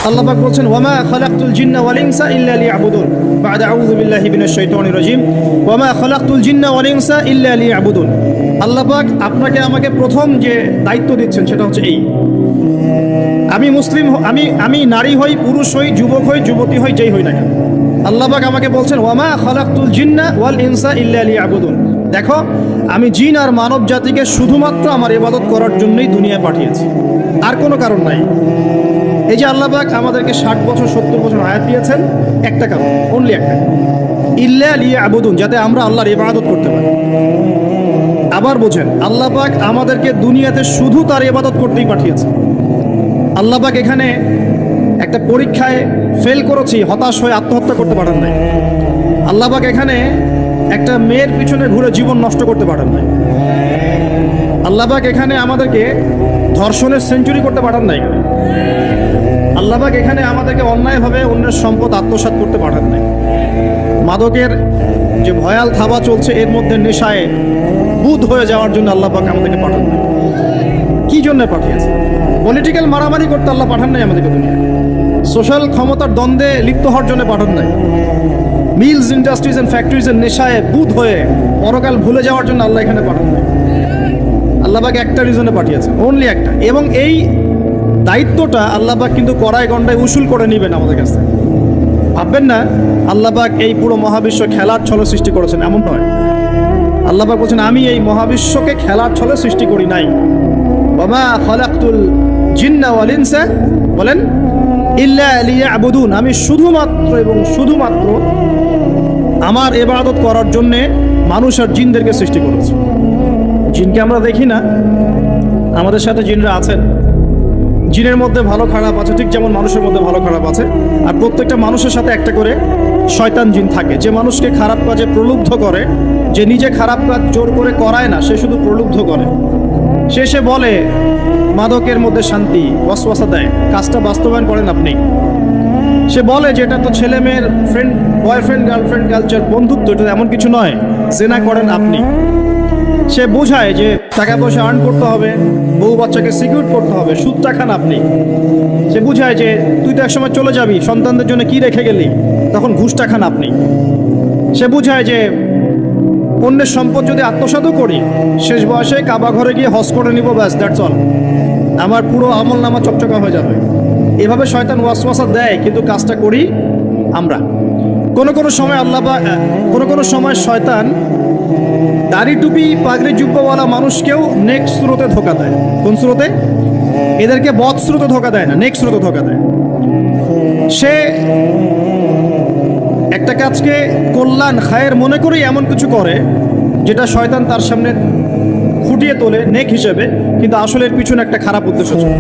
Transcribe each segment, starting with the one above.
আল্লাহ পাক বলছেন ওয়ামা খালাকতুল জিন্না ওয়াল ইনসা ইল্লা লিয়াবুদুন বা'দা আউযু বিল্লাহি মিনাশ শাইতানির রাজিম ওয়ামা খালাকতুল জিন্না ওয়াল ইনসা ইল্লা লিয়াবুদুন। আল্লাহ পাক আপনাকে আমাকে প্রথম যে দায়িত্ব দিচ্ছেন সেটা হচ্ছে এই, আমি মুসলিম, আমি নারী হই, পুরুষ হই, যুবক হই, যুবতী হই, যেই হই না কেন, আল্লাহ পাক আমাকে বলছেন ওয়ামা খালাকতুল জিন্না ওয়াল ইনসা ইল্লা লিয়াবুদুন। দেখো, আমি জিন আর মানব জাতিকে শুধুমাত্র আমার ইবাদত করার জন্যই দুনিয়ায় পাঠিয়েছি, আর কোনো কারণ নাই। এই যে আল্লাহ পাক আমাদেরকে 60 বছর 70 বছর হায়াত দিয়েছেন, একটা কারণ, অনলি একটা, ইল্লা লিয়াবুদুন, যাতে আমরা আল্লাহর ইবাদত করতে পারি। আবার বোঝেন, আল্লাহ পাক আমাদেরকে দুনিয়াতে শুধু তার ইবাদত করতেই পাঠিয়েছে। আল্লাহ পাক এখানে একটা পরীক্ষায় ফেল করেছি হতাশ হয়ে আত্মহত্যা করতে পারেন নাই। আল্লাহ পাক এখানে একটা মেয়ের পিছনে ঘুরে জীবন নষ্ট করতে পারেন নাই। আল্লাহ পাক এখানে আমাদেরকে ধর্ষণের সেঞ্চুরি করতে পারেন নাই। আল্লাহ পাক এখানে আমাদেরকে অন্যায়ভাবে অন্যের সম্পদ আত্মসাৎ করতে পারেন নাই। মাদকের যে ভয়াল থাবা চলছে এর মধ্যে নেশায় বুধ হয়ে যাওয়ার জন্য আল্লাহ পাক আমাদেরকে পাঠান নাই। কি জন্য পাঠিয়েছে? পলিটিক্যাল মারামারি করতে আল্লাহ পাঠান নাই আমাদেরকে দুনিয়ায়। সোশ্যাল ক্ষমতার দ্বন্দ্বে লিপ্ত হওয়ার জন্য পাঠান নাই। মিলস, ইন্ডাস্ট্রিজ অ্যান্ড ফ্যাক্টরিজের নেশায় বুধ হয়ে পরকাল ভুলে যাওয়ার জন্য আল্লাহ এখানে পাঠান নাই। আল্লাহ পাক একটা রিজনে পাঠিয়েছেন, অনলি একটা। এবং এই দায়িত্বটা আল্লাহ পাক কিন্তু কড়াই গন্ডায় উসুল করে নেবেন আমাদের কাছ থেকে। ভাববেন না আল্লাহ পাক এই পুরো মহাবিশ্ব খেলার ছলে সৃষ্টি করেছেন, এমন নয়। আল্লাহ পাক বলছেন আমি এই মহাবিশ্বকে খেলার ছলে সৃষ্টি করি নাই। ওয়ামা খালাকতুল জিন্না ওয়াল ইনসা, বলেন, ইল্লা লিয়াবুদুন, আমি শুধুমাত্র এবং শুধুমাত্র আমার ইবাদত করার জন্যে মানুষ আর জিনদেরকে সৃষ্টি করেছি। জিনকে আমরা দেখি না, আমাদের সাথে জিনরা আছেন। জিনের মধ্যে ভালো খারাপ আছে, ঠিক যেমন মানুষের মধ্যে ভালো খারাপ আছে। আর প্রত্যেকটা মানুষের সাথে একটা করে শয়তান জিন থাকে, যে মানুষকে খারাপ কাজে প্রলুব্ধ করে, যে নিজে খারাপ কাজ জোর করে করায় না, সে শুধু প্রলুব্ধ করে। সে বলে মাদকের মধ্যে শান্তি, ওয়াসওয়াসা দেয়, কাজটা বাস্তবায়ন করেন আপনি। সে বলে যে এটা তো ছেলে মেয়ের ফ্রেন্ড, বয়ফ্রেন্ড গার্লফ্রেন্ড কালচার, বন্ধুত্ব, এটা এমন কিছু নয়, জেনা করেন আপনি। সে বোঝায় যে টাকা পয়সা আর্ন করতে হবে, বউ বাচ্চাকে সিকিউর করতে হবে, সুদটা খান আপনি। সে বুঝায় যে তুই তো একসময় চলে যাবি, সন্তানদের জন্য কি রেখে গেলি, তখন ঘুষটা খান আপনি। সে বুঝায় যে অন্যের সম্পদ যদি আত্মসাৎও করি, শেষ বয়সে কাবা ঘরে গিয়ে হজ করে নিব, ব্যাস, দ্যাটস অল, আমার পুরো আমল নামা চকচকা হয়ে যাবে। এভাবে শয়তান ওয়াসওয়াসা দেয়, কিন্তু কাজটা করি আমরা। কোনো সময় কোনো সময় শয়তান দাড়ি টুপি পাগড়ি জুব্বাওয়ালা মানুষকেও নেক্সট স্রোতে ধোকা দেয়। কোন স্রোতে? এদেরকে বদ স্রোতে ধোকা দেয় না, নেক্সট স্রোতে ধোকা দেয়। সে একটা কাজকে কল্যাণ খায়ের মনে করেই এমন কিছু করে যেটা শয়তান তার সামনে ফুটিয়ে তোলে নেক হিসেবে, কিন্তু আসলে এর পিছনে একটা খারাপ উদ্দেশ্য ছিল।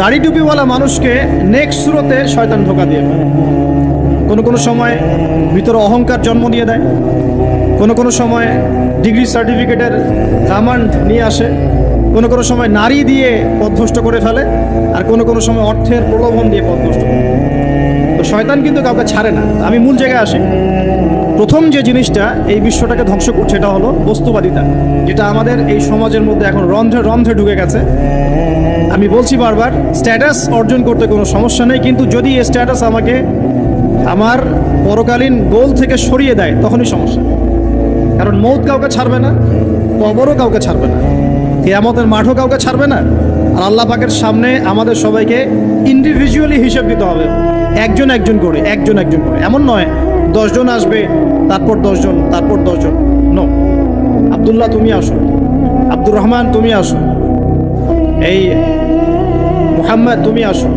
দাড়ি টুপিওয়ালা মানুষকে নেক্সট স্রোতে শয়তান ধোকা দিয়ে ফেলে। কোনো সময় ভিতরে অহংকার জন্ম দিয়ে দেয়, কোনো সময় ডিগ্রি সার্টিফিকেটের কামান্ড নিয়ে আসে, কোনো সময় নারী দিয়ে পথভ্রষ্ট করে ফেলে, আর কোনো সময় অর্থের প্রলোভন দিয়ে পথভ্রষ্ট করে। তো শয়তান কিন্তু কাউকে ছাড়ে না। আমি মূল জায়গায় আসি। প্রথম যে জিনিসটা এই বিশ্বটাকে ধ্বংস করছে এটা হলো বস্তুবাদিতা, যেটা আমাদের এই সমাজের মধ্যে এখন রন্ধ্রে রন্ধ্রে ঢুকে গেছে। আমি বলছি বারবার, স্ট্যাটাস অর্জন করতে কোনো সমস্যা নেই, কিন্তু যদি এই স্ট্যাটাস আমাকে আমার পরকালীন গোল থেকে সরিয়ে দেয় তখনই সমস্যা। কারণ মৌত কাউকে ছাড়বে না, কবরও কাউকে ছাড়বে না, কিয়ামতের মাঠও কাউকে ছাড়বে না। আর আল্লাহ পাকের সামনে আমাদের সবাইকে ইন্ডিভিজুয়ালি হিসেব দিতে হবে, একজন একজন করে। এমন নয় 10 জন আসবে, তারপর 10 জন, তারপর 10 জন। নো, আব্দুল্লাহ তুমি আসো, আব্দুর রহমান তুমি আসো, এই মুহাম্মদ তুমি আসো,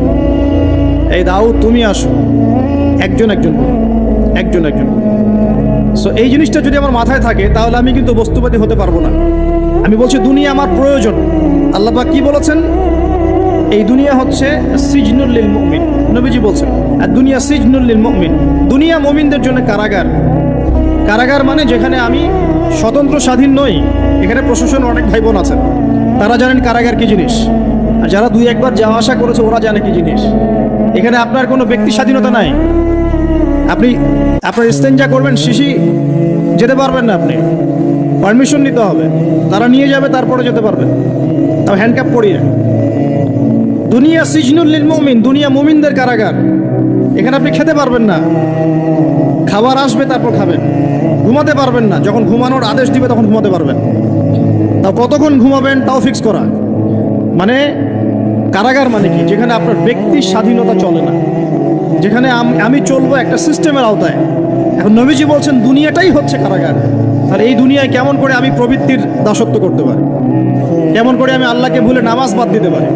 এই দাউদ তুমি আসো, একজন একজন। সো এই জিনিসটা যদি আমার মাথায় থাকে তাহলে আমি কিন্তু বস্তুবাদী হতে পারবো না। আমি বলছি দুনিয়া আমার প্রয়োজন। আল্লাহ পাক কি বলেছেন? এই দুনিয়া হচ্ছে সিজনুল লিল মুমিন, নবীজি বলছেন, আর দুনিয়া সিজনুল লিল মুমিন, দুনিয়া মুমিনদের জন্য কারাগার। কারাগার মানে যেখানে আমি স্বতন্ত্র স্বাধীন নই। এখানে প্রশাসন অনেক ভাই বোন আছেন, তারা জানেন কারাগার কি জিনিস, আর যারা 2-1 বার যাওয়া আসা করেছে ওরা জানে কি জিনিস। এখানে আপনার কোনো ব্যক্তি স্বাধীনতা নাই। আপনি আপনার ইস্তেঞ্জা করবেন, শিশি যেতে পারবেন না, আপনি পারমিশন নিতে হবে, তারা নিয়ে যাবে, তারপরে যেতে পারবেন, তাও হ্যান্ডকাপ পরিয়ে। দুনিয়া সিজনুল লিল মুমিন, দুনিয়া মুমিনদের কারাগার। এখানে আপনি খেতে পারবেন না, খাবার আসবে তারপর খাবেন। ঘুমাতে পারবেন না, যখন ঘুমানোর আদেশ দিবে তখন ঘুমাতে পারবেন। তাও কতক্ষণ ঘুমাবেন তাও ফিক্স করা। মানে কারাগার মানে কি? যেখানে আপনার ব্যক্তির স্বাধীনতা চলে না, যেখানে আমি চলবো একটা সিস্টেমের আওতায়। এখন নবীজি বলছেন দুনিয়াটাই হচ্ছে কারাগার। তাহলে এই দুনিয়ায় কেমন করে আমি প্রবৃত্তির দাসত্ব করতে পারি? কেমন করে আমি আল্লাহকে ভুলে নামাজ বাদ দিতে পারি?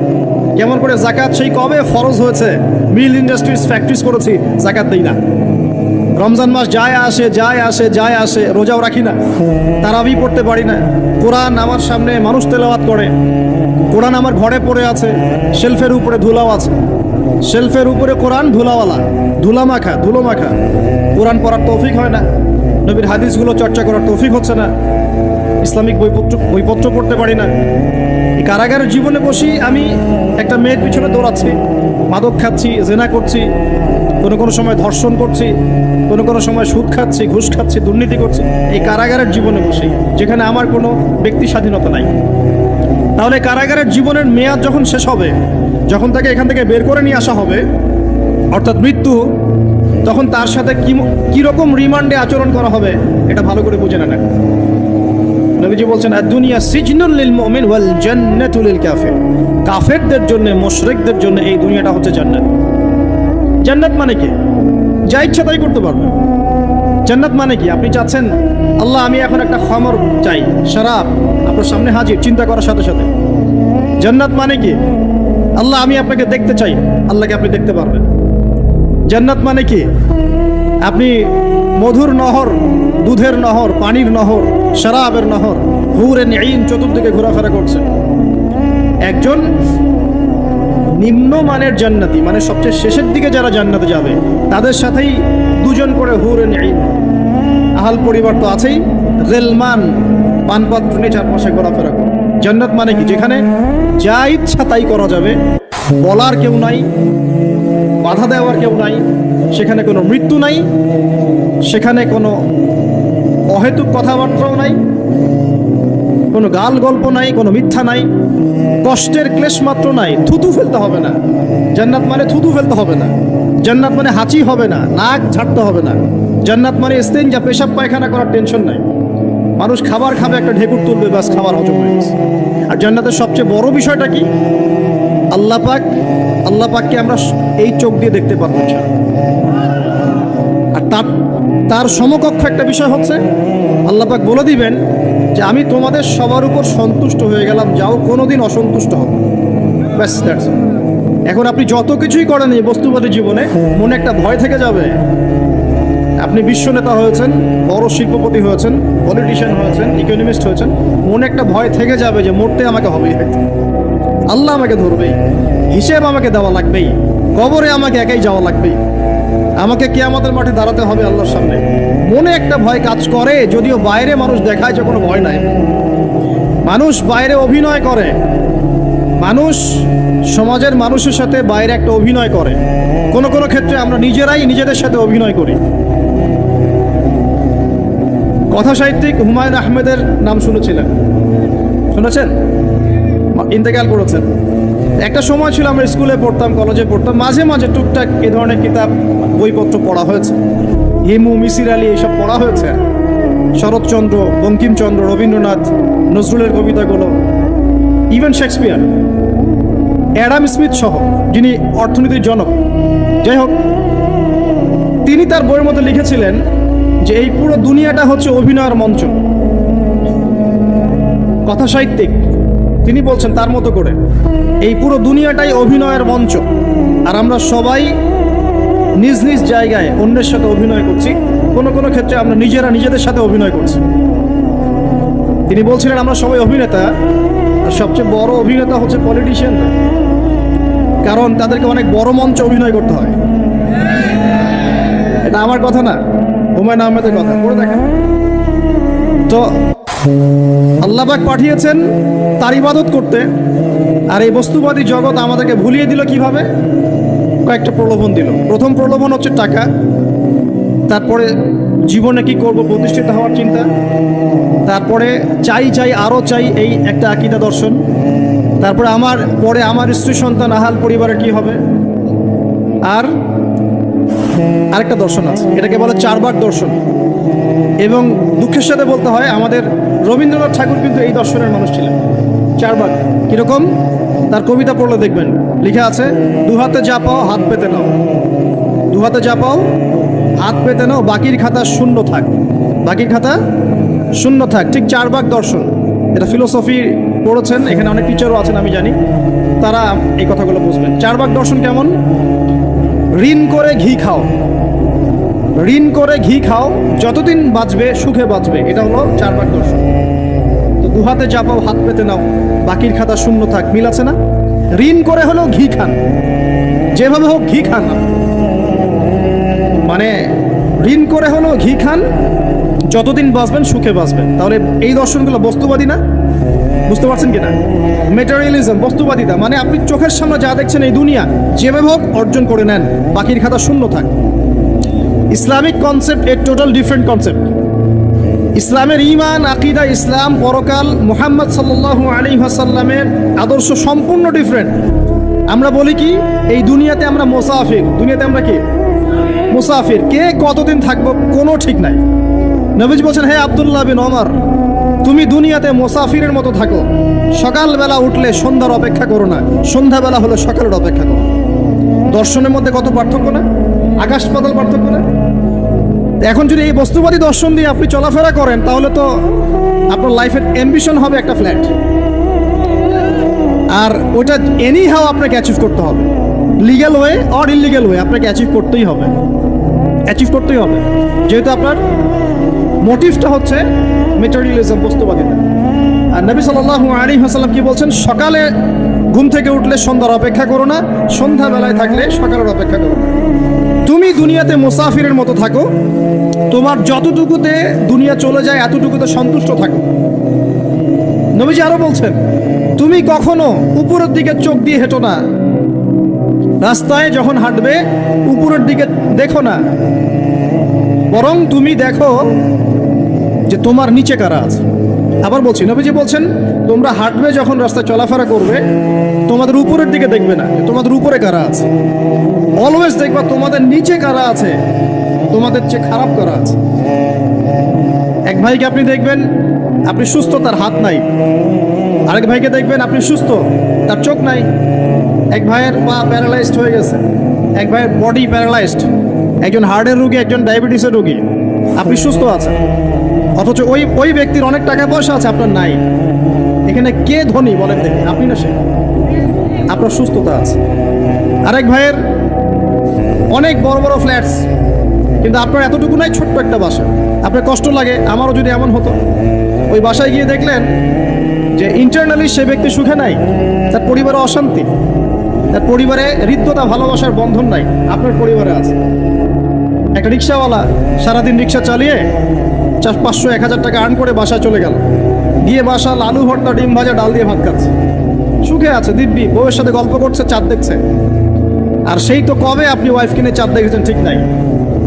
কেমন করে জাকাত সেই কবে ফরজ হয়েছে, মিল ইন্ডাস্ট্রিজ ফ্যাক্টরিজ করেছি, জাকাত দিই না। রমজান মাস যায় আসে, রোজাও রাখি না, তারাবি পড়তে পারি না। কোরআন আমার সামনে মানুষ তেলাওয়াত করে, কোরআন আমার ঘরে পড়ে আছে, শেলফের উপরে ধুলাও আছে, শেলফের উপরে কোরআন ধুলাওয়ালা, ধুলো মাখা। কোরআন পড়ার তৌফিক হয় না, নবীর হাদিসগুলো চর্চা করার তৌফিক হচ্ছে না, ইসলামিক বইপত্র পড়তে পারি না। এই কারাগারের জীবনে বসি আমি একটা মেয়ের পিছনে দৌড়াচ্ছি, মাদক খাচ্ছি, জেনা করছি, কোনো সময় ধর্ষণ করছি, কোনো সময় সুদ খাচ্ছি, ঘুষ খাচ্ছি, দুর্নীতি করছি, এই কারাগারের জীবনে বসি, যেখানে আমার কোনো ব্যক্তি স্বাধীনতা নাই। তাহলে কারাগারের জীবনের মেয়াদ যখন শেষ হবে, যখন তাকে এখান থেকে বের করে নিয়ে আসা হবে, অর্থাৎ মৃত্যু, তখন তার সাথে কীরকম রিমান্ডে আচরণ করা হবে এটা ভালো করে বুঝে নেন। নবীজি বলছেন দুনিয়া সিজনুল লিল মুমিন ওয়াল জান্নাতুল লিল কাফির। কাফেরদের জন্য, মুশরিকদের জন্য এই দুনিয়াটা হচ্ছে জান্নাত। জান্নাত মানে কি? যা ইচ্ছা তাই করতে পারবেন। জান্নাত মানে কি? আপনি চাচ্ছেন আল্লাহ আমি এখন একটা খামর চাই, শরাব আপনার সামনে হাজির, চিন্তা করার সাথে সাথে। জান্নাত মানে কি? আল্লাহ আমি আপনাকে দেখতে চাই, আল্লাহকে আপনি দেখতে পারবেন। জান্নাত মানে কি? আপনি মধুর নহর, দুধের নহর, পানির নহর, শরাবের নহর, হুরুন ঈন চতুর্দিকে ঘোরাফেরা করছে। একজন নিম্নমানের জান্নাতি, মানে সবচেয়ে শেষের দিকে যারা জান্নাতে যাবে, তাদের সাথেই দুজন করে হুরুন ঈন, আহাল পরিবার তো আছেই, গিলমান পানপাত্র নিয়ে চারপাশে ঘোরাফেরা করে। জান্নাত মানে কি? যেখানে যা ইচ্ছা তাই করা যাবে, বলার কেউ নাই, বাধা দেওয়ার কেউ নাই, সেখানে কোনো মৃত্যু নাই, সেখানে কোনো অহেতুক কথাবার্তাও নাই, কোনো গাল গল্প নাই, কোনো মিথ্যা নাই, কষ্টের ক্লেশ মাত্র নাই, থুতু ফেলতে হবে না। জান্নাত মানে থুতু ফেলতে হবে না। জান্নাত মানে হাঁচি হবে না, নাক ঝাড়তে হবে না। জান্নাত মানে ইস্তেঞ্জা, পেশাব পায়খানা করার টেনশন নাই। মানুষ খাবার খাবে, একটা ঢেকুর তুলবে, ব্যাস খাবার হজম হয়ে গেছে। আর জান্নাতের সবচেয়ে বড় বিষয়টা কি? আল্লাহ পাককে আমরা এই চোখ দিয়ে দেখতে পারবো। আর তার সমকক্ষ একটা বিষয় হচ্ছে আল্লাহ পাক বলে দিবেন যে আমি তোমাদের সবার উপর সন্তুষ্ট হয়ে গেলাম, যাও কোনোদিন অসন্তুষ্ট হবে। ব্যাস দ্যাটস অল। এখন আপনি যত কিছুই করেন এই বস্তুবাদী জীবনে, মনে একটা ভয় থেকে যাবে। আপনি বিশ্ব নেতা হয়েছেন, বড় শিল্পপতি হয়েছেন, পলিটিশিয়ান হয়েছেন, ইকোনমিস্ট হয়েছেন, মনে একটা ভয় থেকে যাবে যে মরতে আমাকে হবেই, আল্লাহ আমাকে ধরবেই, হিসেব আমাকে দেওয়া লাগবেই, কবরে আমাকে একাই যাওয়া লাগবেই, আমাকে কিয়ামতের মাঠে দাঁড়াতে হবে আল্লাহর সামনে। মনে একটা ভয় কাজ করে, যদিও বাইরে মানুষ দেখায় যে কোনো ভয় নাই। মানুষ বাইরে অভিনয় করে, মানুষ সমাজের মানুষের সাথে বাইরে একটা অভিনয় করে। কোনো ক্ষেত্রে আমরা নিজেরাই নিজেদের সাথে অভিনয় করি। কথা সাহিত্যিক হুমায়ুন আহমেদের নাম শুনেছেন? ইন্তেকাল করেছেন। একটা সময় ছিল আমরা স্কুলে পড়তাম, কলেজে পড়তাম, মাঝে মাঝে টুকটাক এই ধরনের কিতাব বইপত্র পড়া হয়েছে। হিমু, মিসির আলী এইসব পড়া হয়েছে। শরৎচন্দ্র, বঙ্কিমচন্দ্র, রবীন্দ্রনাথ, নজরুলের কবিতাগুলো, ইভেন শেক্সপিয়ার, অ্যাডাম স্মিথ সহ, যিনি অর্থনীতির জনক। যাই হোক, তিনি তার বইয়ের মধ্যে লিখেছিলেন যে এই পুরো দুনিয়াটা হচ্ছে অভিনয়ের মঞ্চ। কথা সাহিত্যিক তিনি বলছেন তার মতো করে এই পুরো দুনিয়াটাই অভিনয়ের মঞ্চ, আর আমরা সবাই নিজ নিজ জায়গায় অন্যের সাথে অভিনয় করছি। কোনো ক্ষেত্রে আমরা নিজেরা নিজেদের সাথে অভিনয় করছি। তিনি বলছিলেন আমরা সবাই অভিনেতা, আর সবচেয়ে বড় অভিনেতা হচ্ছে পলিটিশিয়ানরা, কারণ তাদেরকে অনেক বড় মঞ্চে অভিনয় করতে হয়। এটা আমার কথা না, হুমায়ুন আহমেদের কথা, পড়ে দেখেন তো। আল্লাহ পাক পাঠিয়েছেন তার ইবাদত করতে, আর এই বস্তুবাদী জগৎ আমাদেরকে ভুলিয়ে দিল কিভাবে? কয়েকটা প্রলোভন দিল। প্রথম প্রলোভন হচ্ছে টাকা, তারপরে জীবনে কি করব, প্রতিষ্ঠিত হওয়ার চিন্তা, তারপরে চাই আরও চাই, এই একটা আকীদা দর্শন, তারপরে আমার স্ত্রী সন্তান আহাল পরিবারের কি হবে, আর আরেকটা দর্শন আছে, এটাকে বলে 4 ভাগ দর্শন। এবং দুঃখের সাথে বলতে হয়, আমাদের রবীন্দ্রনাথ ঠাকুর কিন্তু এই দর্শনের মানুষ ছিলেন। 4 ভাগ কিরকম, তার কবিতা পড়লে দেখবেন লেখা আছে, 2 হাতে যা পাও হাত পেতে নাও, 2 হাতে যা পাও হাত পেতে নাও, বাকির খাতা শূন্য থাক, বাকির খাতা শূন্য থাক। ঠিক 4 ভাগ দর্শন। এটা ফিলোসফি পড়েছেন, এখানে অনেক টিচারও আছেন আমি জানি, তারা এই কথাগুলো বুঝবেন। 4 ভাগ দর্শন কেমন, ঋণ করে ঘি খাও, ঋণ করে ঘি খাও, যতদিন বাঁচবে সুখে বাঁচবে, এটা হলো 4 ভাগ দর্শন। তো 2 হাতে যা পাও হাত পেতে নাও, বাকির খাতা শূন্য থাক, মিল আছে না? ঋণ করে হলেও ঘি খান, যেভাবে হোক ঘি খান, মানে ঋণ করে হলেও ঘি খান, যতদিন বাঁচবেন সুখে বাঁচবেন। তাহলে এই দর্শনগুলো বস্তুবাদী না? বুঝতে পারছেন কিনা? মেটেরিয়ালিজম, বস্তুবাদিতা, মানে আপনি চোখের সামনে যা দেখছেন এই দুনিয়া, যেভাবে হোক অর্জন করে নেন, বাকির খাতা শূন্য থাক। ইসলামিক কনসেপ্ট এর টোটাল ডিফারেন্ট কনসেপ্ট। ইসলামের ঈমান, আকীদা, ইসলাম, পরকাল, মুহাম্মদ সাল্লাল্লাহু আলাইহি ওয়াসাল্লামের আদর্শ সম্পূর্ণ ডিফারেন্ট। আমরা বলি কি, এই দুনিয়াতে আমরা মুসাফির, দুনিয়াতে আমরা কি মুসাফির, কে কতদিন থাকবো কোনো ঠিক নাই। নবীজি বলছেন, হে আব্দুল্লাহ বিন ওমর, তুমি দুনিয়াতে মুসাফিরের মতো থাকো, সকালবেলা উঠলে সন্ধ্যার অপেক্ষা করো না, সন্ধ্যাবেলা হলে সকালের অপেক্ষা করো। দর্শনের মধ্যে কত পার্থক্য না, আকাশ পাতাল পার্থক্য না? এখন যদি এই বস্তুবাদী দর্শন দিয়ে আপনি চলাফেরা করেন, তাহলে তো আপনার লাইফের অ্যাম্বিশন হবে একটা ফ্ল্যাট, আর ওটা এনি হাও আপনাকে অ্যাচিভ করতে হবে, legal way or illegal way, আপনাকে অ্যাচিভ করতেই হবে, অ্যাচিভ করতেই হবে, যেহেতু আপনার মোটিভটা হচ্ছে মেটেরিয়ালিজম, বস্তুবাদিতা। আর নবী সাল্লাল্লাহু আলাইহি ওয়াসাল্লাম কি বলছেন, সকালে ঘুম থেকে উঠলে সন্ধ্যার অপেক্ষা করো না, সন্ধ্যাবেলায় থাকলে সকালের অপেক্ষা করো না। তুমি দুনিয়াতে মুসাফিরের মতো থাকো, তোমার যতটুকুতে দুনিয়া চলে যায় এতটুকুতে সন্তুষ্ট থাকো। নবীজি আরো বলছেন, তুমি কখনো উপরের দিকে চোখ দিয়ে হেঁটো না, রাস্তায় যখন হাঁটবে উপরের দিকে দেখো না, বরং তুমি দেখো যে তোমার নিচে কারা আছে। আবার বলছি, নবীজি বলছেন, তোমরা হাঁটবে যখন রাস্তায় চলাফেরা করবে, তোমাদের উপরের দিকে দেখবে না তোমাদের উপরে কারা আছে, অলওয়েজ দেখবা তোমাদের নিচে কারা আছে, তোমাদের চেয়ে খারাপ কারা আছে। এক ভাইকে আপনি দেখবেন আপনি সুস্থ, তার হাত নাই। আরেক ভাইকে দেখবেন আপনি সুস্থ, তার চোখ নাই। এক ভাইয়ের পা প্যারালাইজড হয়ে গেছে, এক ভাইয়ের বডি প্যারালাইজড, একজন হার্টের রোগী, একজন ডায়াবেটিসের রোগী। আপনি সুস্থ আছেন, অথচ ওই ব্যক্তির অনেক টাকা পয়সা আছে, আপনার নাই। এখানে কে ধনী বলেন দেখি, আপনি না সে? আপনার সুস্থতা আছে। আরেক ভাইয়ের অনেক বড় বড় ফ্ল্যাটস, কিন্তু আপনার এতটুকু নাই, ছোট্ট একটা বাসা। আপনার কষ্ট লাগে, আমারও যদি এমন হতো। ওই বাসায় গিয়ে দেখলেন যে ইন্টারনালি সে ব্যক্তি সুখে নাই, তার পরিবারে অশান্তি, তার পরিবারে হৃদ্যতা ভালোবাসার বন্ধন নাই, আপনার পরিবারে আছে। একটা রিক্সাওয়ালা সারাদিন রিক্সা চালিয়ে 500-1000 টাকা আর্ন করে বাসায় চলে গেল, গিয়ে বাসা আলু ভর্তা, ডিম ভাজা, ডাল দিয়ে ভাত খাচ্ছে, সুখে আছে দিব্যি, বউয়ের সাথে গল্প করছে, চাঁদ দেখছে। আর সেই তো কবে আপনি ওয়াইফ কিনে চাঁদ দেখেছেন ঠিক নাই,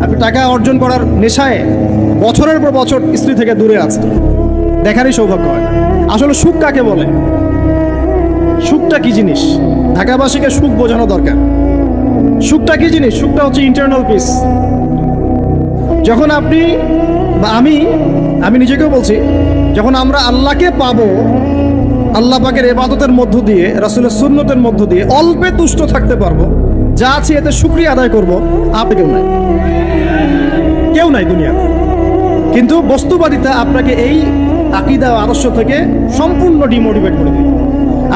আপনি টাকা অর্জন করার নেশায় বছরের পর বছর স্ত্রী থেকে দূরে আছে, দেখারই সৌভাগ্য হয় না। আসলে সুখ কাকে বলে, সুখটা কি জিনিস, ঢাকাবাসীকে সুখ বোঝানো দরকার। সুখটা কি জিনিস? সুখটা হচ্ছে ইন্টারনাল পিস। যখন আপনি বা আমি নিজেকেও বলছি, যখন আমরা আল্লাহকে পাবো, আল্লাহ পাকের ইবাদতের মধ্য দিয়ে, রাসূলের সুন্নতের মধ্য দিয়ে অল্পে তুষ্ট থাকতে পারবো, যা আছে এতে শুকরিয়া আদায় করবো, আপনি কেউ নাই দুনিয়াতে। কিন্তু বস্তুবাদিতা আপনাকে এই আকীদা আদর্শ থেকে সম্পূর্ণ ডিমোটিভেট করে দেবে।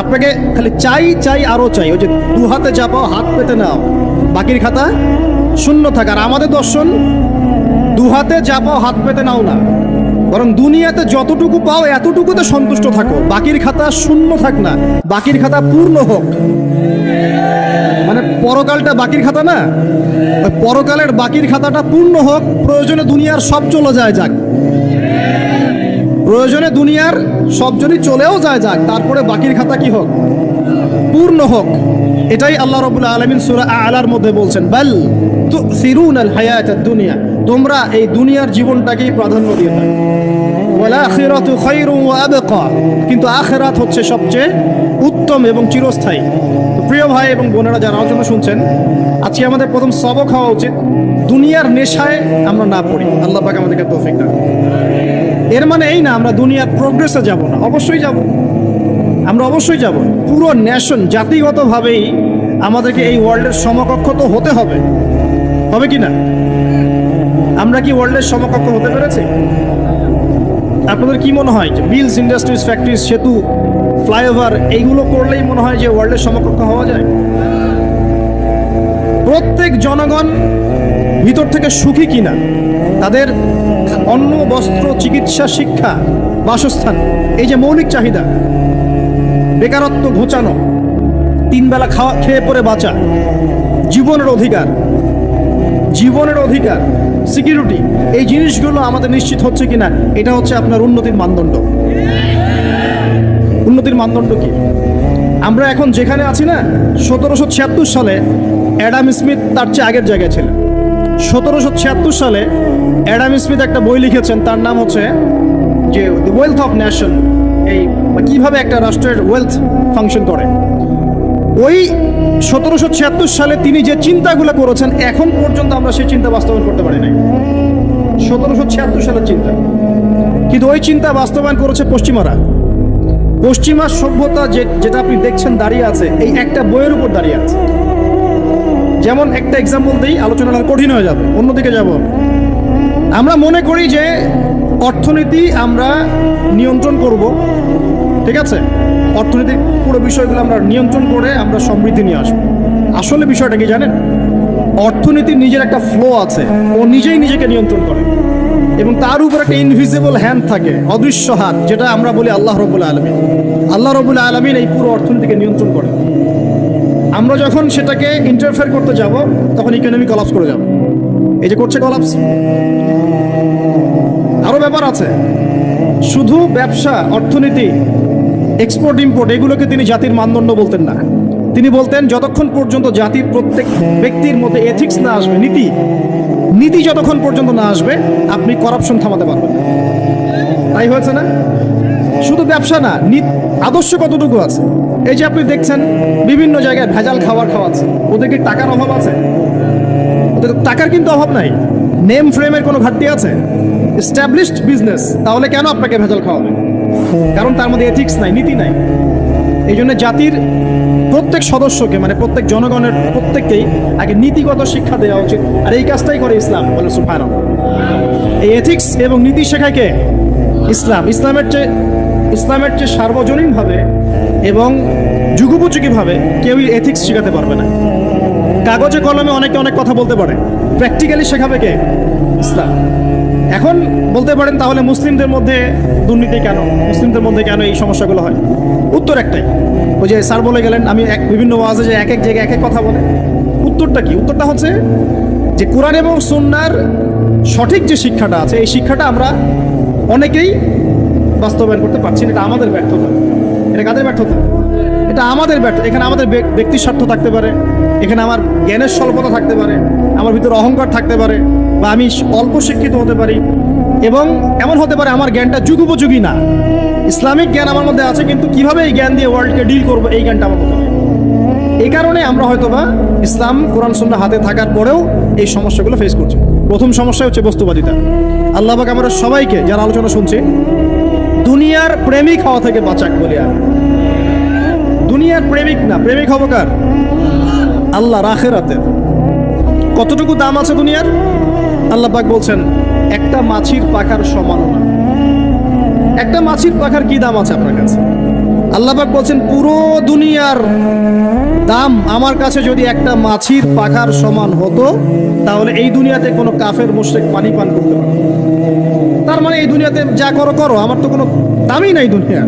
আপনাকে খালি চাই আরো চাই, ওই যে 2 হাতে যা পাও হাত পেতে নাও, বাকির খাতা শূন্য থাক। আর আমাদের দর্শন, 2 হাতে যা পাও হাত পেতে নাও না, বরং দুনিয়াতে যতটুকু পাও এতটুকুতে সন্তুষ্ট থাকো, বাকির খাতা শূন্য থাক না, বাকির খাতা পূর্ণ হোক। মানে পরকালটা বাকির খাতা না, পরকালের বাকির খাতাটা পূর্ণ হোক। প্রয়োজনে দুনিয়ার সব চলে যায় যাক, প্রয়োজনে দুনিয়ার সব যদি চলেও যায় যাক, তারপরে বাকির খাতা কি হোক? পূর্ণ হোক। এটাই আল্লাহ রাব্বুল আলামিন সূরা আ'লার মধ্যে বলছেন, বাল তুসিরুনাল হায়াতাদ দুনিয়া, তোমরা এই দুনিয়ার জীবনটাকেই প্রাধান্য দিয়ে থাকো। ওয়াল আখিরাতু খায়রুন ওয়া আবকা, কিন্তু আখিরাত হচ্ছে সবচেয়ে উত্তম এবং চিরস্থায়ী। তো প্রিয় ভাই এবং বোনেরা যারা আলোচনা শুনছেন, আজকে আমাদের প্রথম সবক হওয়া উচিত দুনিয়ার নেশায় আমরা না পড়ি। আল্লাহ পাক আমাদেরকে তৌফিক দান। এর মানে এই না আমরা দুনিয়ার প্রোগ্রেসে যাব না, অবশ্যই যাব, আমরা অবশ্যই যাব। পুরো ন্যাশন জাতিগতভাবেই আমাদেরকে এই ওয়ার্ল্ডের সমকক্ষ তো হতে হবে, হবে কি না? আমরা কি ওয়ার্ল্ডের সমকক্ষ হতে পেরেছি? আপনাদের কি মনে হয় যে মিলস, ইন্ডাস্ট্রিজ, ফ্যাক্টরিজ, সেতু, ফ্লাইওভার এইগুলো করলেই মনে হয় যে ওয়ার্ল্ডের সমকক্ষ হওয়া যায়? প্রত্যেক জনগণ ভিতর থেকে সুখী কিনা, তাদের অন্ন, বস্ত্র, চিকিৎসা, শিক্ষা, বাসস্থান, এই যে মৌলিক চাহিদা, বেকারত্ব ঘোচানো, তিন বেলা খেয়ে পরে বাঁচা, জীবনের অধিকার, সিকিউরিটি, এই জিনিসগুলো আমাদের নিশ্চিত হচ্ছে কিনা, এটা হচ্ছে আপনার উন্নতির মানদণ্ড। উন্নতির মানদণ্ড কি? আমরা এখন যেখানে আছি না, 1776 সালে অ্যাডাম স্মিথ তার চেয়ে আগের জায়গায় ছিলেন। 1776 সালে অ্যাডাম স্মিথ একটা বই লিখেছেন, তার নাম হচ্ছে যে দ্য ওয়েলথ অফ নেশন, এই কিভাবে একটা রাষ্ট্রের ওয়েলথ ফাংশন করে। ওই 1776 সালে তিনি যে চিন্তাগুলো করেছেন, এখন পর্যন্ত আমরা সেই চিন্তা বাস্তবায়ন করতে পারি নাই। 1776 সালের চিন্তা, কিন্তু ওই চিন্তা বাস্তবায়ন করেছে পশ্চিমারা। পশ্চিমা সভ্যতা যেটা আপনি দেখছেন দাঁড়িয়ে আছে, এই একটা বইয়ের উপর দাঁড়িয়ে আছে। যেমন একটা এক্সাম্পল দিই, আলোচনা কঠিন হয়ে যাবে, অন্যদিকে যাব। আমরা মনে করি যে অর্থনীতি আমরা নিয়ন্ত্রণ করব, ঠিক আছে, অর্থনীতির পুরো বিষয়গুলো আমরা নিয়ন্ত্রণ করে আমরা সমৃদ্ধি নিয়ে আসবো। আসলে বিষয়টা কি জানেন? অর্থনীতির নিজের একটা ফ্লো আছে, ও নিজেই নিজেকে নিয়ন্ত্রণ করে, এবং তার উপর একটা ইনভিজিবল হ্যান্ড থাকে, অদৃশ্য হাত, যেটা আমরা বলি আল্লাহ রাব্বুল আলামিন। আল্লাহ রাব্বুল আলামিন এই পুরো অর্থনীতিকে নিয়ন্ত্রণ করে। আমরা যখন সেটাকে ইন্টারফেয়ার করতে যাব, তখন ইকোনমি কলাপস করে যাব। এই যে করছে কলাপস। আরো ব্যাপার আছে, শুধু ব্যবসা, অর্থনীতি, এক্সপোর্ট ইম্পোর্ট, এগুলোকে তিনি জাতির মানদণ্ড বলতেন না। তিনি বলতেন যতক্ষণ পর্যন্ত জাতির প্রত্যেক ব্যক্তির মধ্যে এথিক্স না আসবে, নীতি যতক্ষণ পর্যন্ত না আসবে, আপনি করাপশন থামাতে পারবেন না। তাই হয়েছে না? শুধু ব্যবসা না, আদর্শ কতটুকু আছে? এই যে আপনি দেখছেন বিভিন্ন জায়গায় ভেজাল খাবার খাওয়াচ্ছে, ওদের কি টাকার অভাব আছে? ওদের টাকার কিন্তু অভাব নাই। নেম ফ্রেমের কোনো ঘাটতি আছে? এস্টাবলিশড বিজনেস, তাহলে কেন আপনাকে ভেজাল খাওয়াবে? কারণ তার মধ্যে এথিক্স নাই, নীতি নাই। এই জন্য জাতির প্রত্যেক সদস্যকে, মানে প্রত্যেক জনগণের প্রত্যেককেই আগে নীতিগত শিক্ষা দেওয়া উচিত। আর এই কাজটাই করে ইসলাম, বলে সুবহানাল্লাহ। এই এথিক্স এবং নীতি শেখায় কে? ইসলাম। ইসলামের চেয়ে সার্বজনীনভাবে এবং যুগোপযোগীভাবে কেউই এথিক্স শেখাতে পারবে না। কাগজে কলমে অনেকে অনেক কথা বলতে পারে, প্র্যাকটিক্যালি শেখাবে কে? ইসলাম। এখন বলতে পারেন তাহলে মুসলিমদের মধ্যে দুর্নীতি কেন, মুসলিমদের মধ্যে কেন এই সমস্যাগুলো হয়? উত্তর একটাই, ওই যে স্যার বলে গেলেন, আমি বিভিন্ন ওয়াজে যে এক এক জায়গায় এক এক কথা বলে। উত্তরটা কি? উত্তরটা হচ্ছে যে কোরআন এবং সুন্নাহর সঠিক যে শিক্ষাটা আছে, এই শিক্ষাটা আমরা অনেকেই বাস্তবায়ন করতে পারছি না। এটা আমাদের ব্যর্থতা। এটা কাদের ব্যর্থতা? এটা আমাদের ব্যর্থ। এখানে আমাদের ব্যক্তির স্বার্থ থাকতে পারে, এখানে আমার জ্ঞানের স্বল্পতা থাকতে পারে, আমার ভিতরে অহংকার থাকতে পারে, বা আমি অল্প শিক্ষিত হতে পারি, এবং এমন হতে পারে আমার জ্ঞানটা যুগোপযোগী না। ইসলামিক জ্ঞান আমার মধ্যে আছে, কিন্তু কিভাবে এই জ্ঞান দিয়ে ওয়ার্ল্ডকে ডিল করবো, এই জ্ঞানটা আমার মধ্যে নেই। এই কারণে আমরা হয়তোবা ইসলাম, কোরআন সুন্নাহ হাতে থাকার পরেও এই সমস্যাগুলো ফেস করছি। প্রথম সমস্যা হচ্ছে বস্তুবাদিতা। আল্লাহ পাক আমরা সবাইকে, যারা আলোচনা শুনছি, দুনিয়ার প্রেমিক হওয়া থেকে বাঁচাক বলি। আর দুনিয়ার প্রেমিক না, প্রেমিক হব কার? আল্লাহর, আখিরাতের। কতটুকু দাম আছে দুনিয়ার? আল্লাহ পাক বলছেন একটা মাছির পাখার সমান না। একটা মাছির পাখার কি দাম আছে আপনার কাছে? আল্লাহ পাক বলছেন পুরো দুনিয়ার দাম আমার কাছে যদি একটা মাছির পাখার সমান হতো, তাহলে এই দুনিয়াতে কোনো কাফের মুশরিক পানি পান করতে পারত। তার মানে এই দুনিয়াতে যা করো করো, আমার তো কোনো দামই নাই দুনিয়া।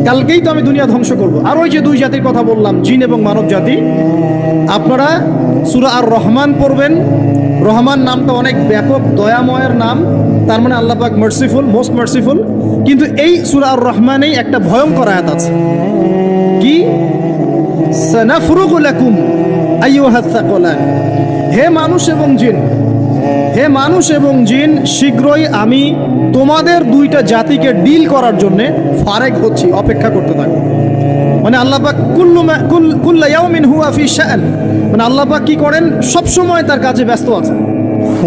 কালকেই তো আমি দুনিয়া ধ্বংস করব। আর ওই যে দুই জাতির কথা বললাম, জিন এবং মানব জাতি, আপনারা সূরা আর রহমান পড়বেন। রহমান নামটা অনেক ব্যাপক, দয়াময়ের নাম, তার মানে আল্লাহ পাক মার্সিফুল, মোস্ট মার্সিফুল। কিন্তু এই সূরা আর রহমানেই একটা ভয়ঙ্কর আয়াত আছে, কি? সানাফরুগু লাকুম আইয়ুহাস সাকলান। হে মানুষ এবং জিন, হে মানুষ এবং জিন, শীঘ্রই আমি তোমাদের দুইটা জাতিকে ডিল করার জন্যে ফারেক হচ্ছি, অপেক্ষা করতে থাকো। মানে আল্লাহ পাক কুল্লা ইয়াউমিন হুয়া ফি শাআন, মানে আল্লাহ পাক কি করেন, সব সময় তার কাজে ব্যস্ত আছে।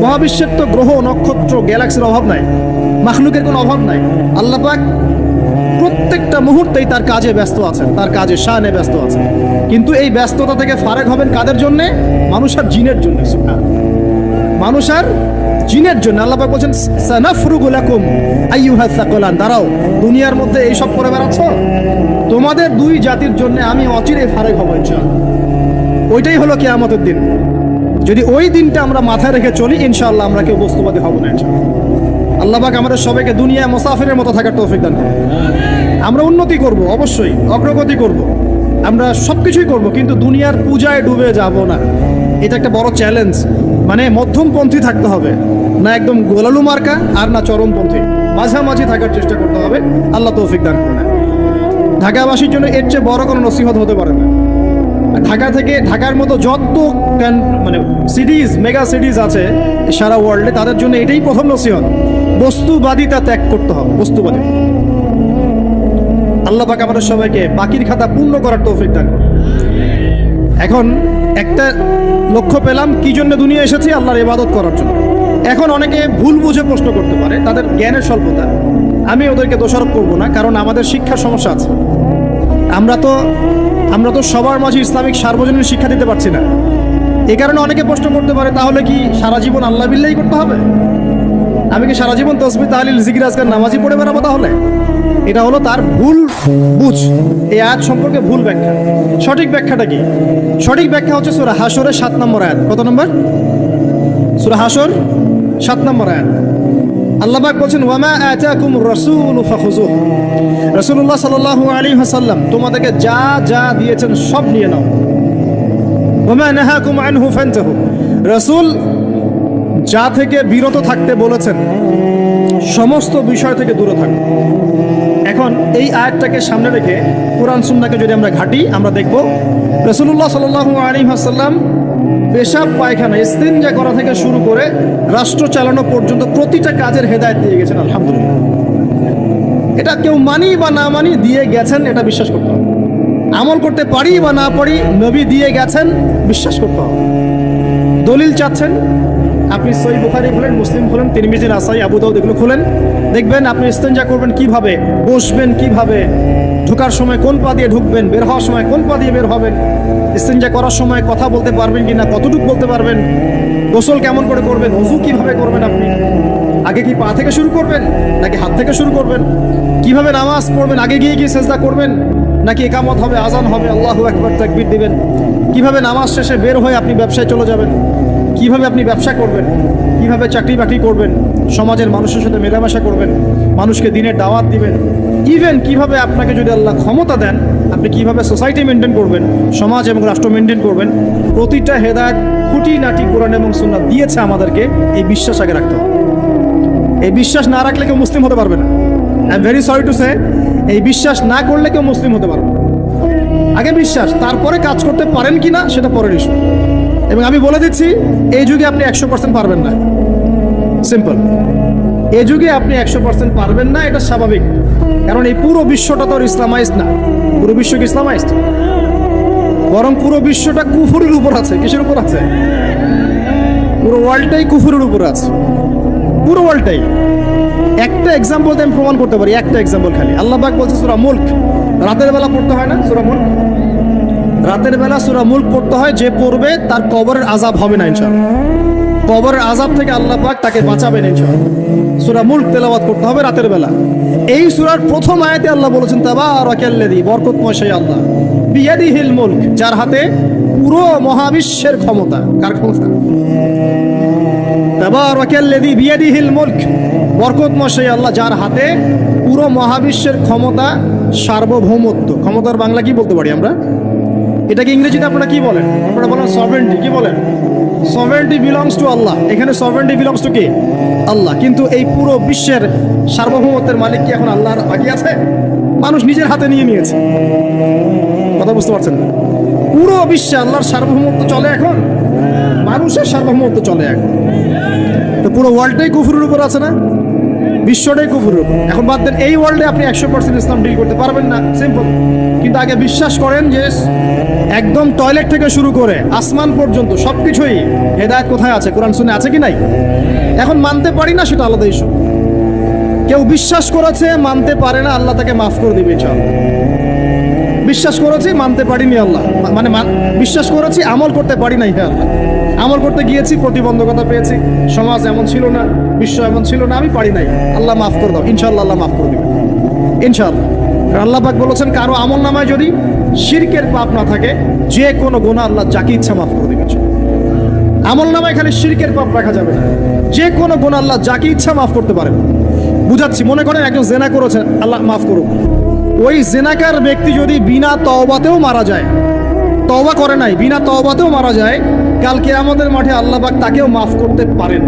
মহাবিশ্বের তো গ্রহ নক্ষত্র গ্যালাক্সির অভাব নাই, মাখলুকের কোনো অভাব নাই। আল্লাহ পাক প্রত্যেকটা মুহূর্তেই তার কাজে ব্যস্ত আছেন, তার কাজে শানে ব্যস্ত আছেন। কিন্তু এই ব্যস্ততা থেকে ফারেক হবেন কাদের জন্যে? মানুষ আর জিনের জন্য। মানুষ আর জিনের জন্য আল্লাহ পাক বলছেন সানাফরুগু লাকুম আইয়ুহাস সাকলান, দাঁড়াও, দুনিয়ার মধ্যে এই সব করে বেড়াচ্ছ, তোমাদের দুই জাতির জন্য আমি অচিরে ফারেক হব ইনশাআল্লাহ। ওইটাই হলো কিয়ামতের দিন। যদি ওই দিনটা আমরা মাথায় রেখে চলি, ইনশাআল্লাহ আমরা কেউ বস্তুবাদী হব না ইনশাআল্লাহ। আল্লাহ পাক আমাদের সবাইকে দুনিয়া মুসাফিরের মতো থাকার তৌফিক দান করুন। আমরা উন্নতি করব, অবশ্যই অগ্রগতি করব, আমরা সব কিছুই করবো, কিন্তু দুনিয়ার পূজায় ডুবে যাব না। এটা একটা বড় চ্যালেঞ্জ। মানে মধ্যমপন্থী থাকতে হবে, না একদম গোলালু মার্কা আর না চরমপন্থী, মাঝামাঝি থাকার চেষ্টা করতে হবে। আল্লাহ তৌফিক দান করুন। ঢাকাবাসীর জন্য এর চেয়ে বড় কোনো নসিহত হতে পারে না। ঢাকা থেকে, ঢাকার মতো যত মানে সিটিজ, মেগা সিটিজ আছে সারা ওয়ার্ল্ডে, তাদের জন্য এটাই প্রথম নসিহত, বস্তুবাদিতা ত্যাগ করতে হবে। বস্তুবাদী, আল্লাহ পাক আমাদের সবাইকে বাকির খাতা পূর্ণ করার তৌফিক দান করুন। এখন একটা লক্ষ্য পেলাম, কি জন্য দুনিয়া এসেছি? আল্লাহর ইবাদত করার জন্য। এখন অনেকে ভুল বুঝে প্রশ্ন করতে পারে, তাদের জ্ঞানের স্বল্পতা। আমি ওদেরকে দোষারোপ করব না, কারণ আমাদের শিক্ষার সমস্যা আছে। আমরা তো সবার মাঝে ইসলামিক সার্বজনীন শিক্ষা দিতে পারছি না। এই কারণে অনেকে প্রশ্ন করতে পারে, তাহলে কি সারা জীবন আল্লাহ বিল্লাহি করতে হবে? আমি কি সারা জীবন তসবিহ তাহলিল জিকির আজকার নামাজি পড়ে বেড়াবো? তাহলে এটা হলো তার ভুল বুঝ। এই আয়াত সম্পর্কে ভুল ব্যাখ্যা। সঠিক ব্যাখ্যাটা কি? সঠিক ব্যাখ্যা হচ্ছে সূরা হাশরের 7 নম্বর আয়াত। কত নম্বর? সূরা হাশর 7 নম্বর আয়াত। আল্লাহ পাক বলছেন, ওয়ামা আতাকুমুর রাসূলু ফাখুযুহু। রাসূলুল্লাহ সাল্লাল্লাহু আলাইহি ওয়াসাল্লাম তোমাদেরকে যা যা দিয়েছেন সব নিয়ে নাও। ওয়ামা নাহাকুম আনহু ফান্তাহু। রাসূল যা থেকে বিরত থাকতে বলেছেন সমস্ত বিষয় থেকে দূরে থাকো। এখন এই আয়াতটাকে সামনে রেখে কোরআন সুন্নাহকে যদি আমরা ঘাঁটি, আমরা দেখব রাসূলুল্লাহ সাল্লাল্লাহু আলাইহি ওয়াসাল্লাম পেশাব পায়খানা ইস্তিনজা করা থেকে শুরু করে রাষ্ট্র চালানো পর্যন্ত প্রতিটা কাজের হেদায়েত দিয়ে গেছেন। আলহামদুলিল্লাহ, এটা কেউ মানি বা না মানি দিয়ে গেছেন, এটা বিশ্বাস করতে হবে। আমল করতে পারি বা না পারি, নবী দিয়ে গেছেন, বিশ্বাস করতে হবে। দলিল চাচ্ছেন, আপনি সহিহ বুখারী খুলেন, মুসলিম খুলেন, তিরমিজি, নাসাই, আবু দাউদ এগুলো খুলেন, দেখবেন আপনি ইস্তেঞ্জা করবেন কিভাবে, বসবেন কিভাবে, ঢোকার সময় কোন পা দিয়ে ঢুকবেন, বের হওয়ার সময় কোন পা দিয়ে বের হবেন, ইস্তেঞ্জা করার সময় কথা বলতে পারবেন কিনা, কতটুকু বলতে পারবেন, গোসল কেমন করে করবেন, ওযু কিভাবে করবেন, আপনি আগে কি পা থেকে শুরু করবেন নাকি হাত থেকে শুরু করবেন, কিভাবে নামাজ পড়বেন, আগে গিয়ে কি সেজদা করবেন নাকি ইকামত হবে, আজান হবে, আল্লাহু আকবার তাকবীর দিবেন, কিভাবে নামাজ শেষে বের হয়ে আপনি ব্যবসায় চলে যাবেন, কিভাবে আপনি ব্যবসা করবেন, কিভাবে চাকরি বাকরি করবেন, সমাজের মানুষের সাথে মেলামেশা করবেন, মানুষকে দিনের দাওয়াত দিবেন, ইভেন কিভাবে আপনাকে যদি আল্লাহ ক্ষমতা দেন আপনি কিভাবে সোসাইটি মেনটেন করবেন, সমাজ এবং রাষ্ট্র মেনটেন করবেন, প্রতিটা হেদায়েত খুঁটিনাটি কোরআন এবং সুন্নাহ দিয়েছে আমাদেরকে। এই বিশ্বাস আগে রাখতে হবে। এই বিশ্বাস না রাখলে কেউ মুসলিম হতে পারবে না। I am very sorry to say, এই বিশ্বাস না করলে কেউ মুসলিম হতে পারবে না। আগে বিশ্বাস, তারপরে কাজ করতে পারেন কি না সেটা পরের ইস্যু। এবং আমি বলে দিচ্ছি, এই যুগে আপনি 100% পারবেন না। সিম্পল, এই যুগে আপনি 100% পারবেন না, এটা স্বাভাবিক। কারণ এই পুরো বিশ্বটা তো ইসলামাইজড না। পুরো বিশ্ব কি ইসলামাইজড? বরং পুরো বিশ্বটা কুফরের উপর আছে। কিসের উপর আছে? পুরো ওয়ার্ল্ডটাই কুফরের উপর আছে, পুরো ওয়ার্ল্ডটাই। একটা এক্সাম্পল আমি প্রমাণ করতে পারি, একটা এক্সাম্পল খালি। আল্লাহ পাক বলছে সূরা মুলক, রাতের বেলা পড়তে হয় না সূরা মুলক? রাতের বেলা সূরা মুলক পড়তে হয়, যে পড়বে তার কবরের আযাব হবে না ইনশাআল্লাহ। কবরের আযাব থেকে আল্লাহ পাক তাকে বাঁচাবেন ইনশাআল্লাহ। সূরা মুলক তেলাওয়াত করতে হবে রাতের বেলা। এই সূরার প্রথম আয়াতে আল্লাহ বলেছেন, তাবারাকাল্লাযী, বরকতময় সেই আল্লাহ, বিয়াদিহিল মুলক, যার হাতে পুরো মহাবিশ্বের ক্ষমতা। কার ক্ষমতা? তাবারাকাল্লাযী বিয়াদিহিল মুলক, বরকতময় সেই আল্লাহ যার হাতে পুরো মহাবিশ্বের ক্ষমতা, সার্বভৌমত্ব। ক্ষমতার বাংলা কি বলতে পারি আমরা? এটাকে ইংরেজিতে আপনারা কি বলেন? আপনারা বলেন সভারেন্টি। কি বলেন? সভারেন্টি বিলংস টু আল্লাহ। এখানে সভারেন্টি বিলংস টু কে? আল্লাহ। কিন্তু এই পুরো বিশ্বের সার্বভৌমত্বের মালিক কি এখন আল্লাহর বাকি আছে? মানুষ নিজের হাতে নিয়ে নিয়েছে। কথা বুঝতে পারছেন না? পুরো বিশ্বে আল্লাহর সার্বভৌমত্ব চলে এখন, মানুষের সার্বভৌমত্ব চলে এখন। তো পুরো ওয়ার্ল্ডটাই কুফরের উপর আছে না, বিশ্বটাই কুফরের উপর। এখন বাদ দেন এই ওয়ার্ল্ডে আপনি 100% ইসলাম ডিল করতে পারবেন না, সিম্পল। কিন্তু আগে বিশ্বাস করেন যে একদম টয়লেট থেকে শুরু করে আসমান পর্যন্ত সব কিছুই হেদায়েত কোথায় আছে, কোরআন শুনে আছে কি নাই। এখন মানতে পারি না, সেটা আলাদা ইস্যু। কেউ বিশ্বাস করেছে, মানতে পারে না, আল্লাহ তাকে মাফ করে দিবে ইনশাআল্লাহ। বিশ্বাস করেছি, মানতে পারিনি, আল্লাহ মানে বিশ্বাস করেছি, আমল করতে পারি নাই, হ্যাঁ আল্লাহ আমল করতে গিয়েছি, প্রতিবন্ধকতা পেয়েছি, সমাজ এমন ছিল না, বিশ্ব এমন ছিল না, আমি পারি নাই, আল্লাহ মাফ করে দাও, ইনশাআল্লাহ আল্লাহ মাফ করে দিবে ইনশাআল্লাহ। কারণ আল্লাহ পাক বলেছেন কারো আমল নামায় যদি শিরকের পাপ না থাকে, যে কোনো গুনাহ আল্লাহ যাকে ইচ্ছা মাফ করে দিবে। আমল নামায় খালি শিরকের পাপ রাখা যাবে না, যে কোনো গুনাহ আল্লাহ যাকে ইচ্ছা মাফ করতে পারেন। বুঝাচ্ছি, মনে করেন একজন জেনা করেছেন, আল্লাহ মাফ করুন। ওই জেনাকার ব্যক্তি যদি বিনা তওবাতেও মারা যায়, তওবা করে নাই, বিনা তওবাতেও মারা যায়, কাল কিয়ামতের মাঠে আল্লাহ পাক তাকেও মাফ করতে পারেন।